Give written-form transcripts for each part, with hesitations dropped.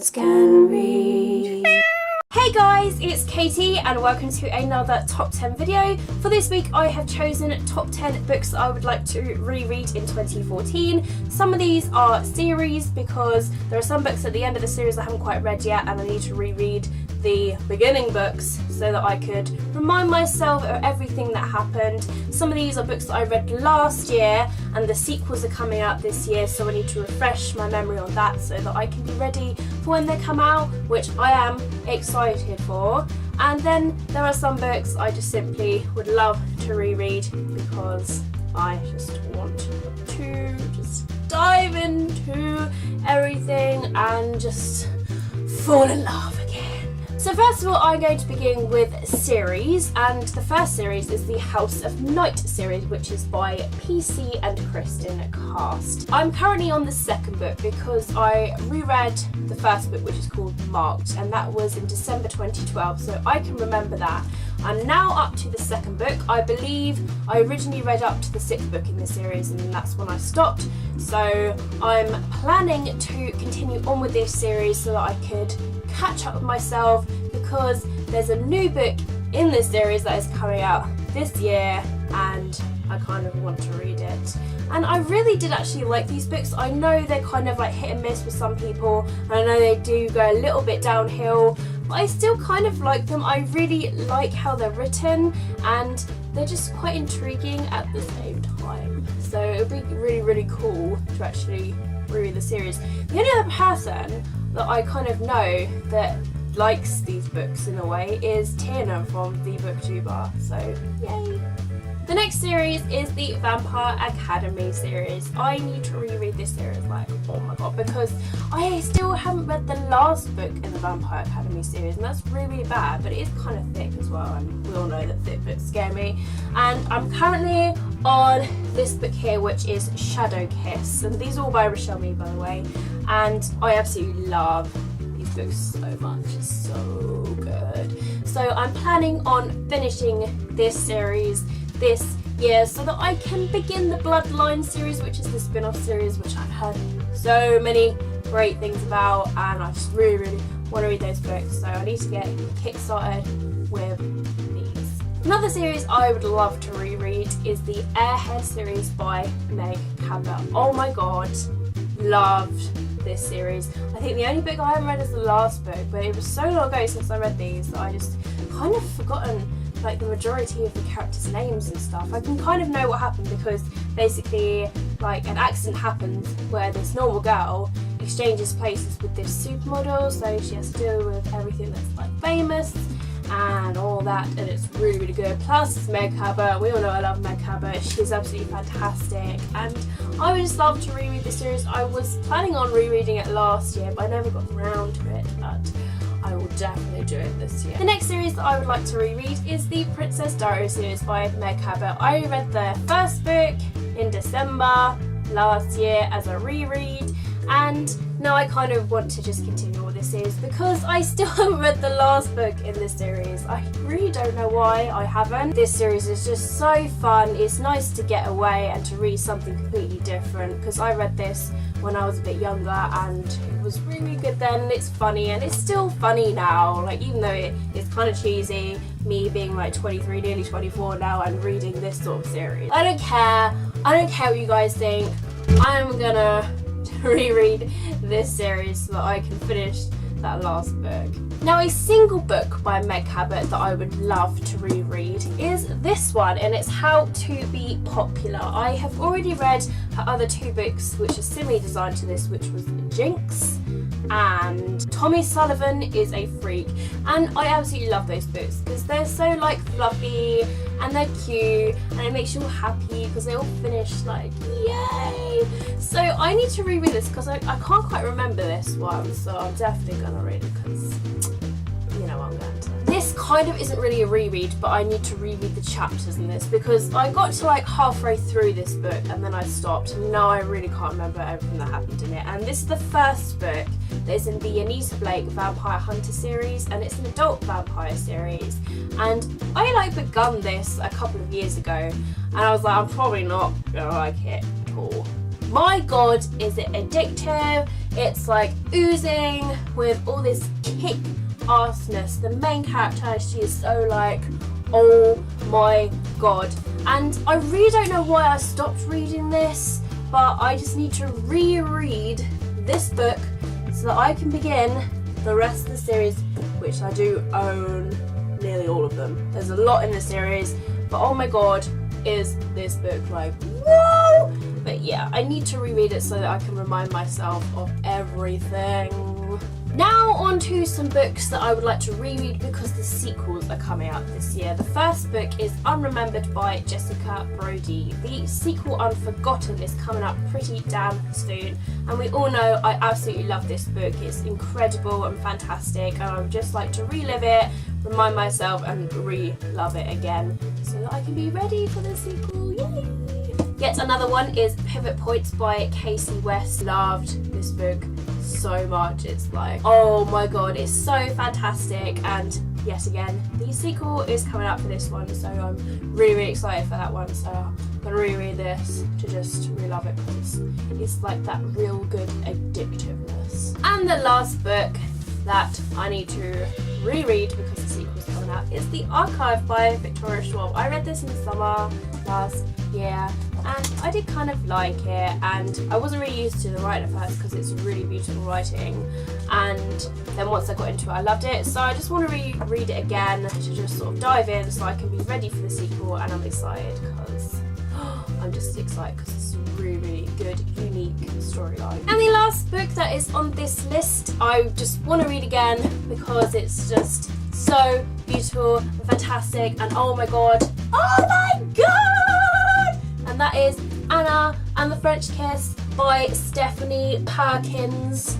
words can read. Hey guys, it's Katie and welcome to another top 10 video. For this week I have chosen top 10 books that I would like to reread in 2014. Some of these are series because there are some books at the end of the series I haven't quite read yet and I need to reread the beginning books so that I could remind myself of everything that happened. Some of these are books that I read last year and the sequels are coming out this year, so I need to refresh my memory on that so that I can be ready for when they come out, which I am excited for. And then there are some books I just simply would love to reread because I just want to just dive into everything and just fall in love again. So first of all, I'm going to begin with series, and the first series is the House of Night series, which is by PC and Kristen Cast. I'm currently on the second book because I reread the first book, which is called Marked, and that was in December 2012, so I can remember that. I'm now up to the second book. I believe I originally read up to the sixth book in the series and that's when I stopped. So I'm planning to continue on with this series so that I could catch up with myself because there's a new book in this series that is coming out this year and I kind of want to read it. And I really did actually like these books. I know they're kind of like hit and miss with some people and I know they do go a little bit downhill, but I still kind of like them. I really like how they're written and they're just quite intriguing at the same time. So it would be really, really cool to actually reread the series. The only other person that I kind of know that likes these books in a way is Tina from the BookTuber, so yay! The next series is the Vampire Academy series. I need to reread this series, like, oh my god, because I still haven't read the last book in the Vampire Academy series, and that's really, really bad, but it is kind of thick as well, and we all know that thick books scare me. And I'm currently on this book here, which is Shadow Kiss, and these are all by Rochelle Mead, by the way, and I absolutely love these books so much. It's so good. So I'm planning on finishing this series this year so that I can begin the Bloodline series, which is the spin-off series which I've heard so many great things about, and I just really, really want to read those books, so I need to get kick-started with these. Another series I would love to reread is the Airhead series by Meg Cabot. Oh my god, loved this series. I think the only book I haven't read is the last book, but it was so long ago since I read these that I just kind of forgotten like the majority of the characters' names and stuff. I can kind of know what happened because basically like an accident happens where this normal girl exchanges places with this supermodel, so she has to deal with everything that's like famous and all that, and it's really, really good. Plus it's Meg Cabot. We all know I love Meg Cabot. She's absolutely fantastic and I would just love to reread the series. I was planning on rereading it last year but I never got around to it, but I will definitely do it this year. The next series that I would like to reread is the Princess Diary series by Meg Cabot. I read the first book in December last year as a reread, and now I kind of want to just continue with this series because I still haven't read the last book in this series. I really don't know why I haven't. This series is just so fun. It's nice to get away and to read something completely different because I read this when I was a bit younger and it was really good then, and it's funny and it's still funny now, like even though it's kind of cheesy, me being like 23, nearly 24 now and reading this sort of series. I don't care what you guys think. I'm gonna reread this series so that I can finish that last book. Now a single book by Meg Cabot that I would love to reread is this one, and it's How to Be Popular. I have already read her other two books which are similarly designed to this, which was Jinx and Tommy Sullivan is a Freak, and I absolutely love those books because they're so like fluffy and they're cute and it makes you all happy because they all finish like yay. So I need to reread this because I can't quite remember this one, so I'm definitely gonna read it because you know I'm going to. This kind of isn't really a reread, but I need to reread the chapters in this because I got to like halfway through this book and then I stopped, and now I really can't remember everything that happened in it. And this is the first book that is in the Anita Blake Vampire Hunter series, and it's an adult vampire series, and I like begun this a couple of years ago and I was like, I'm probably not gonna like it at all. My god, is it addictive, It's like oozing with all this kick-assness. The main character, she is so like, oh my god. And I really don't know why I stopped reading this, but I just need to reread this book so that I can begin the rest of the series, which I do own nearly all of them. There's a lot in the series, but oh my god, is this book like, whoa! But yeah, I need to reread it so that I can remind myself of everything. Now on to some books that I would like to reread because the sequels are coming out this year. The first book is Unremembered by Jessica Brody. The sequel Unforgotten is coming up pretty damn soon, and we all know I absolutely love this book. It's incredible and fantastic, and I would just like to relive it, remind myself and re-love it again so that I can be ready for the sequel. Yay! Yet another one is Pivot Points by Casey West. Loved this book so much. It's like, oh my god, it's so fantastic. And yet again, the sequel is coming up for this one, so I'm really excited for that one. So I'm gonna reread this to just re-love it because it's like that real good addictiveness. And the last book that I need to reread because the sequel's coming out is The Archive by Victoria Schwab. I read this in the summer last year and I did kind of like it, and I wasn't really used to the writing at first because it's really beautiful writing, and then once I got into it I loved it, so I just want to reread it again to just sort of dive in so I can be ready for the sequel. And I'm excited because I'm just excited because it's a really good, unique storyline. And the last book that is on this list I just want to read again because it's just so beautiful and fantastic, and oh my god, and that is Anna and the French Kiss by Stephanie Perkins.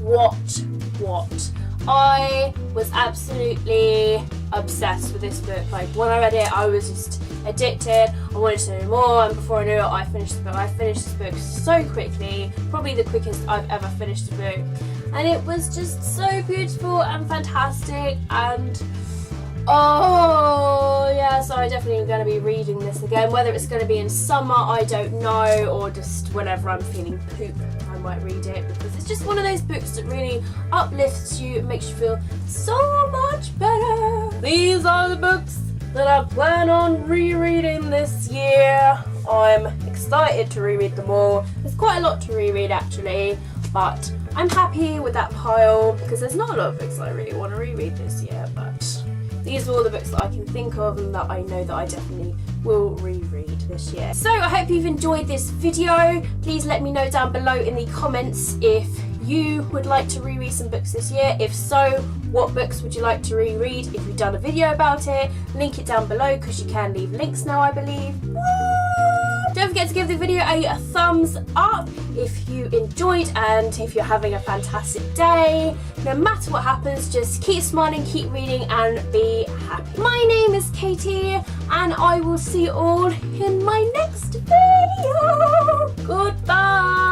What? I was absolutely obsessed with this book. Like when I read it, I was just addicted. I wanted to know more, and before I knew it, I finished the book. I finished this book so quickly, probably the quickest I've ever finished a book, and it was just so beautiful and fantastic. And oh yeah, so I definitely am going to be reading this again. Whether it's going to be in summer, I don't know, or just whenever I'm feeling poop, I might read it, because it's just one of those books that really uplifts you and makes you feel so much better. These are the books that I plan on rereading this year. I'm excited to reread them all. There's quite a lot to reread actually, but I'm happy with that pile because there's not a lot of books that I really want to reread this year, but these are all the books that I can think of and that I know that I definitely will reread this year. So I hope you've enjoyed this video. Please let me know down below in the comments if you would like to reread some books this year. If so, what books would you like to reread? If we've done a video about it, link it down below because you can leave links now, I believe. Woo! Don't forget to give the video a thumbs up if you enjoyed, and if you're having a fantastic day. No matter what happens, just keep smiling, keep reading and be happy. My name is Katie and I will see you all in my next video. Goodbye.